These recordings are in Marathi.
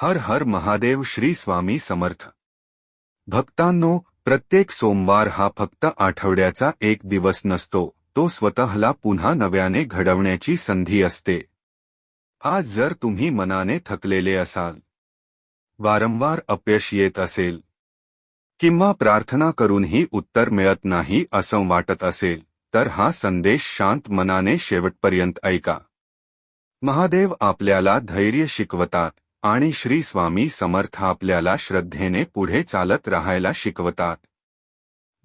हर हर महादेव. श्री स्वामी समर्थ. भक्तांनो, प्रत्येक सोमवार हा फक्त आठवड्याचा एक दिवस नसतो, तो स्वतःला पुन्हा नव्याने घडवण्याची संधी असते. आज जर तुम्ही मनाने थकलेले असाल, वारंवार अपयश येत असेल, किंवा प्रार्थना करूनही उत्तर मिळत नाही असं वाटत असेल, तर हा संदेश शांत मनाने शेवटपर्यंत ऐका. महादेव आपल्याला धैर्य शिकवतात आणि श्री स्वामी समर्थ आपल्याला श्रद्धेने पुढे चालत राहायला शिकवतात.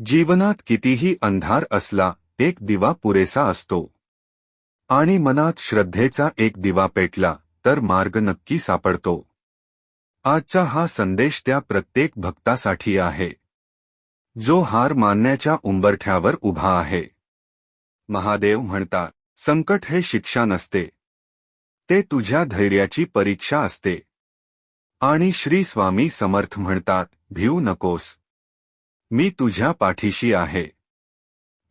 जीवनात कितीही अंधार असला, एक दिवा पुरेसा असतो. आणि मनात श्रद्धेचा एक दिवा पेटला, तर मार्ग नक्की सापडतो. आजचा हा संदेश त्या प्रत्येक भक्तासाठी आहे, जो हार मानण्याच्या उंबरठ्यावर उभा आहे. महादेव म्हणतात, संकट हे शिक्षा नसते, ते तुझ्या धैर्याची परीक्षा असते. आणि श्री स्वामी समर्थ म्हणतात, भिऊ नकोस, मी तुझ्या पाठीशी आहे.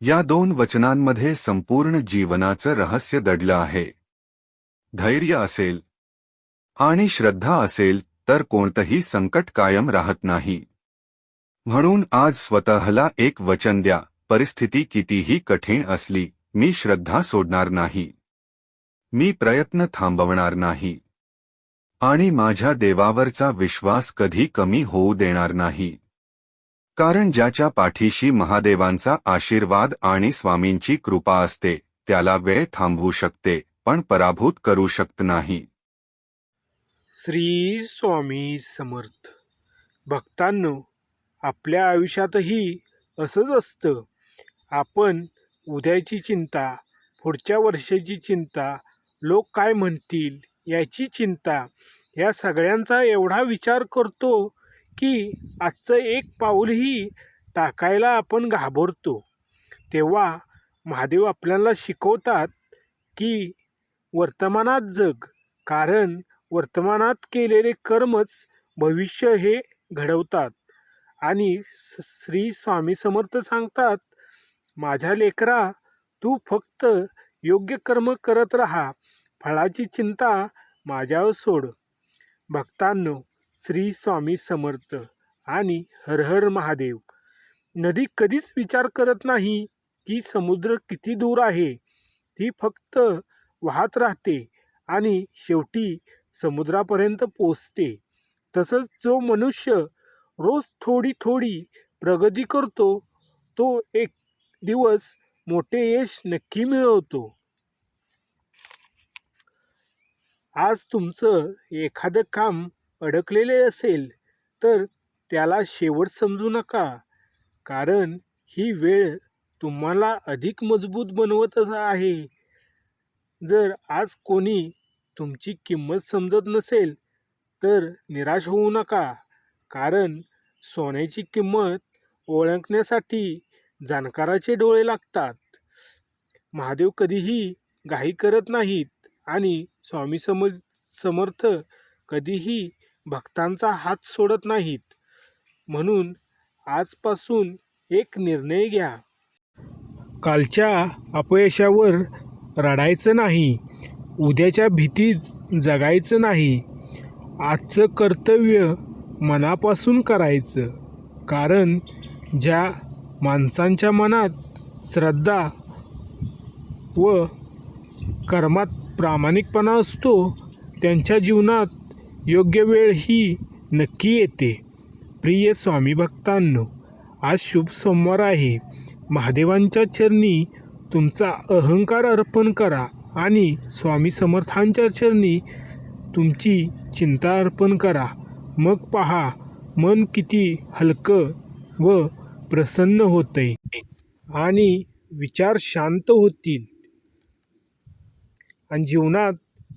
या दोन वचनांमध्ये संपूर्ण जीवनाचं रहस्य दडलं आहे. धैर्य असेल आणि श्रद्धा असेल तर कोणतंही संकट कायम राहत नाही. म्हणून आज स्वतःला एक वचन द्या, परिस्थिती कितीही कठीण असली, मी श्रद्धा सोडणार नाही. मी प्रयत्न थांबवणार नाही. आणि माझ्या देवावरचा विश्वास कधी कमी होऊ देणार नाही. कारण ज्याच्या पाठीशी महादेवांचा आशीर्वाद आणि स्वामींची कृपा असते, त्याला वेळ थांबवू शकते, पण पराभूत करू शकत नाही. श्री स्वामी समर्थ. भक्तांनो, आपल्या आयुष्यातही असंच असतं. आपण उद्याची चिंता, पुढच्या वर्षाची चिंता, लोक काय म्हणतील याची चिंता, या सगळ्यांचा एवढा विचार करतो की आजचं एक पाऊलही टाकायला आपण घाबरतो. तेव्हा महादेव आपल्याला शिकवतात की वर्तमानात जग, कारण वर्तमानात केलेले कर्मच भविष्य हे घडवतात. आणि श्री स्वामी समर्थ सांगतात, माझ्या लेकरा, तू फक्त योग्य कर्म करत राहा, फळाची चिंता माझ्यावर सोड. भक्तांनो, श्री स्वामी समर्थ आणि हर हर महादेव. नदी कधीच विचार करत नाही की समुद्र किती दूर आहे. ती फक्त वाहत राहते आणि शेवटी समुद्रापर्यंत पोचते. तसंच जो मनुष्य रोज थोडी थोडी प्रगती करतो, तो एक दिवस मोठे यश नक्की मिळवतो. आज तुमचं एखादं काम अडकलेले असेल, तर त्याला शेवट समजू नका, कारण ही वेळ तुम्हाला अधिक मजबूत बनवतच आहे. जर आज कोणी तुमची किंमत समजत नसेल, तर निराश होऊ नका, कारण सोन्याची किंमत ओळखण्यासाठी जाणकाराचे डोळे लागतात. महादेव कधीही घाई करत नाहीत आणि स्वामी समर्थ कधीही भक्तांचा हात सोडत नाहीत. म्हणून आजपासून एक निर्णय घ्या. कालच्या अपयशावर रडायचं नाही, उद्याच्या भीतीत जगायचं नाही. आजचं कर्तव्य मनापासून करायचं, कारण ज्या माणसांच्या मनात श्रद्धा व कर्मात प्रामाणिकपणा असतो, त्यांच्या जीवनात योग्य वेळ ही नक्की येते. प्रिय स्वामी भक्तांनो, आज शुभ सोमवार आहे. महादेवांच्या चरणी तुमचा अहंकार अर्पण करा आणि स्वामी समर्थांच्या चरणी तुमची चिंता अर्पण करा. मग पहा, मन किती हलकं व प्रसन्न होतंय आणि विचार शांत होतील आणि जीवनात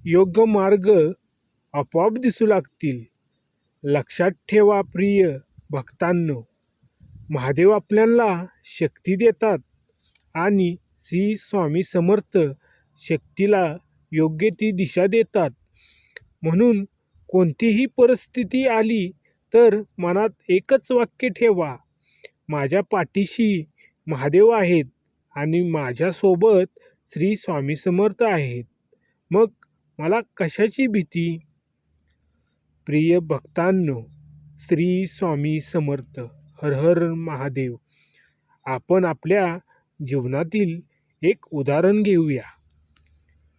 योग्य मार्ग आपोआप दिसू लागतील. लक्षात ठेवा प्रिय भक्तांनो, महादेव आपल्याला शक्ती देतात आणि श्री स्वामी समर्थ शक्तीला योग्य ती दिशा देतात. म्हणून कोणतीही परिस्थिती आली तर मनात एकच वाक्य ठेवा, माझ्या पाठीशी महादेव आहेत आणि माझ्यासोबत श्री स्वामी समर्थ आहेत. मग मला कशाची भीती. प्रिय भक्तांनो, श्री स्वामी समर्थ. हर हर महादेव. आपण आपल्या जीवनातील एक उदाहरण घेऊया.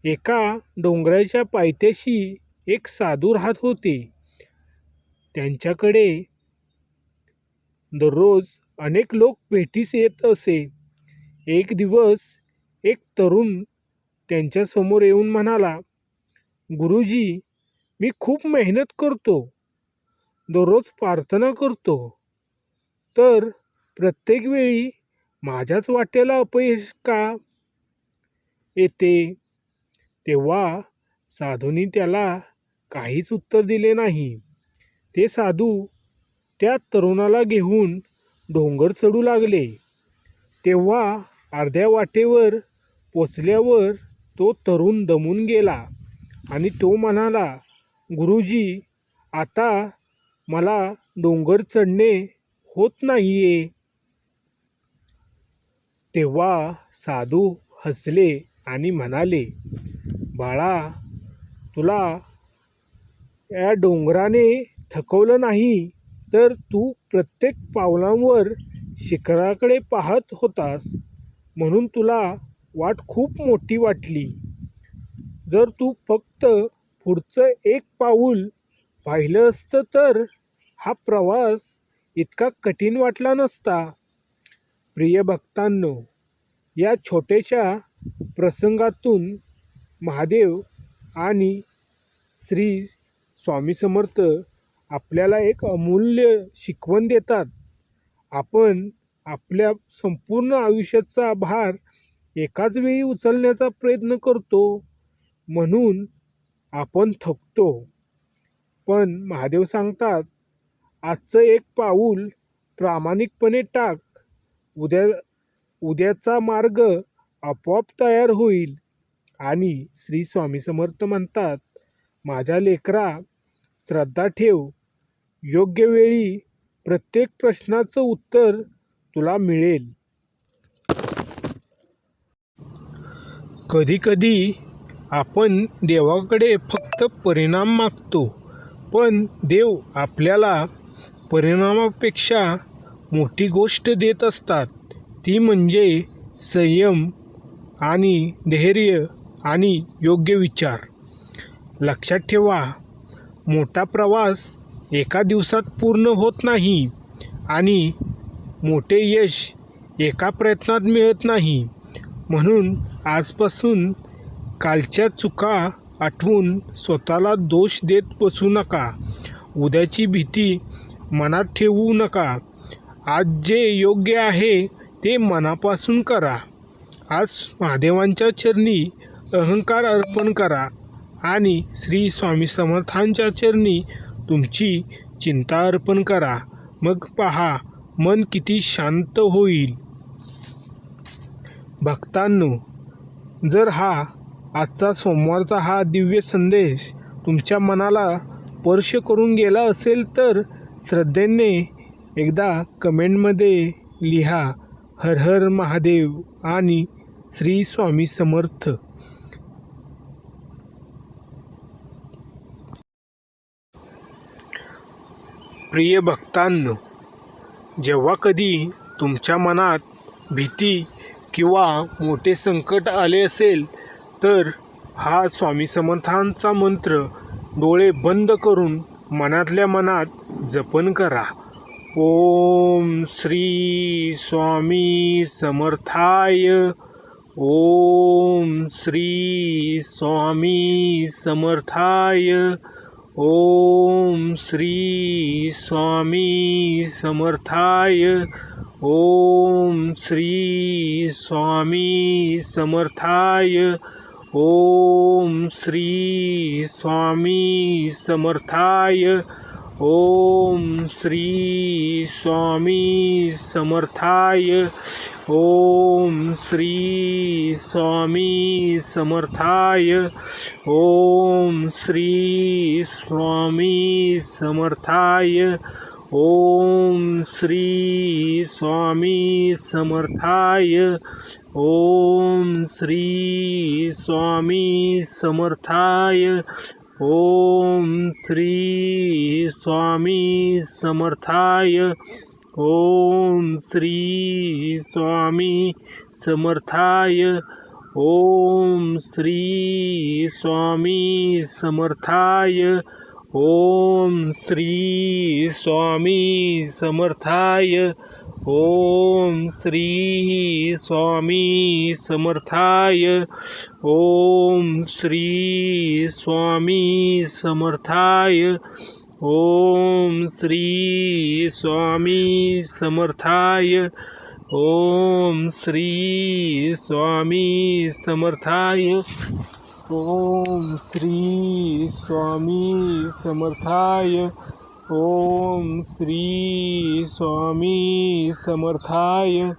एका डोंगराच्या पायथ्याशी एक साधू राहत होते. त्यांच्याकडे दररोज अनेक लोक भेटीस येत असे. एक दिवस एक तरुण त्यांच्यासमोर येऊन म्हणाला, गुरुजी, मी खूप मेहनत करतो, दररोज प्रार्थना करतो, तर प्रत्येक वेळी माझ्याच वाट्याला अपयश का येते? तेव्हा साधूंनी त्याला काहीच उत्तर दिले नाही. ते साधू त्या तरुणाला घेऊन डोंगर चढू लागले. तेव्हा अर्ध्या वाटेवर पोचल्यावर तो तरुण दमून गेला आणि तो म्हणाला, गुरुजी, आता मला डोंगर चढणे होत नाहीये. तेव्हा साधू हसले आणि म्हणाले, बाळा, तुला या डोंगराने थकवलं नाही तर तू प्रत्येक पावलांवर शिखराकडे पाहत होतास, म्हणून तुला वाट खूप मोठी वाटली. जर तू फक्त पुढचं एक पाऊल पाहिलं असतं तर हा प्रवास इतका कठीण वाटला नसता. प्रिय भक्तांनो, या छोट्याशा प्रसंगातून महादेव आणि श्री स्वामी समर्थ आपल्याला एक अमूल्य शिकवण देतात. आपण आपल्या संपूर्ण आयुष्याचा भार एकाच वेळी उचलण्याचा प्रयत्न करतो, म्हणून आपण थकतो. पण महादेव सांगतात, आजचं एक पाऊल प्रामाणिकपणे टाक, उद्याचा मार्ग आपोआप तयार होईल. आणि श्री स्वामी समर्थ म्हणतात, माझ्या लेकरा, श्रद्धा ठेव, योग्य वेळी प्रत्येक प्रश्नाचं उत्तर तुला मिळेल. कधीकधी आपण देवाकडे फक्त परिणाम मागतो, पण देव आपल्याला परिणामापेक्षा मोठी गोष्ट देत असतात. ती म्हणजे संयम आणि धैर्य आणि योग्य विचार. लक्षात ठेवा, मोठा प्रवास एका दिवसात पूर्ण होत नाही आणि मोठे यश एका प्रयत्नात मिळत नाही. म्हणून आजपासून कालच्या चुका आठवून स्वतःला दोष देत बसू नका. उद्याची भीती मनात ठेवू नका. आज जे योग्य आहे ते मनापासून करा. आज महादेवांच्या चरणी अहंकार अर्पण करा आणि श्री स्वामी समर्थांच्या चरणी तुमची चिंता अर्पण करा. मग पहा, मन किती शांत होईल. भक्तांनो, जर आजचा सोमवारचा हा दिव्य संदेश तुमच्या मनाला स्पर्श करून गेला असेल तर श्रद्धेने एकदा कमेंटमध्ये लिहा, हर हर महादेव आणि श्री स्वामी समर्थ. प्रिय भक्तांनो, जेव्हा कधी तुमच्या मनात भीती किंवा मोठे संकट आले असेल तर हा स्वामी समर्थांचा मंत्र डोळे बंद करून मनातल्या मनात जपन करा. ओम श्री स्वामी समर्थाय. ओम श्री स्वामी समर्थाय. ओम श्री स्वामी समर्थाय. ओम श्री स्वामी समर्थाय. ओम श्री स्वामी समर्थाय. ओम श्री स्वामी समर्थाय. ओम श्री स्वामी समर्थाय. ओम श्री स्वामी समर्थाय. ओम श्री स्वामी समर्थाय. ओम श्री स्वामी समर्थाय. ओम श्री स्वामी समर्थाय. ओम श्री स्वामी समर्थाय. ओम श्री स्वामी समर्थाय. ओम श्री स्वामी समर्थाय. ओम श्री स्वामी समर्थाय. ओम श्री स्वामी समर्थाय. ओम श्री स्वामी समर्थाय. ओम श्री स्वामी समर्थाय. ओम श्री स्वामी समर्थाय. ओम श्री स्वामी समर्थाय.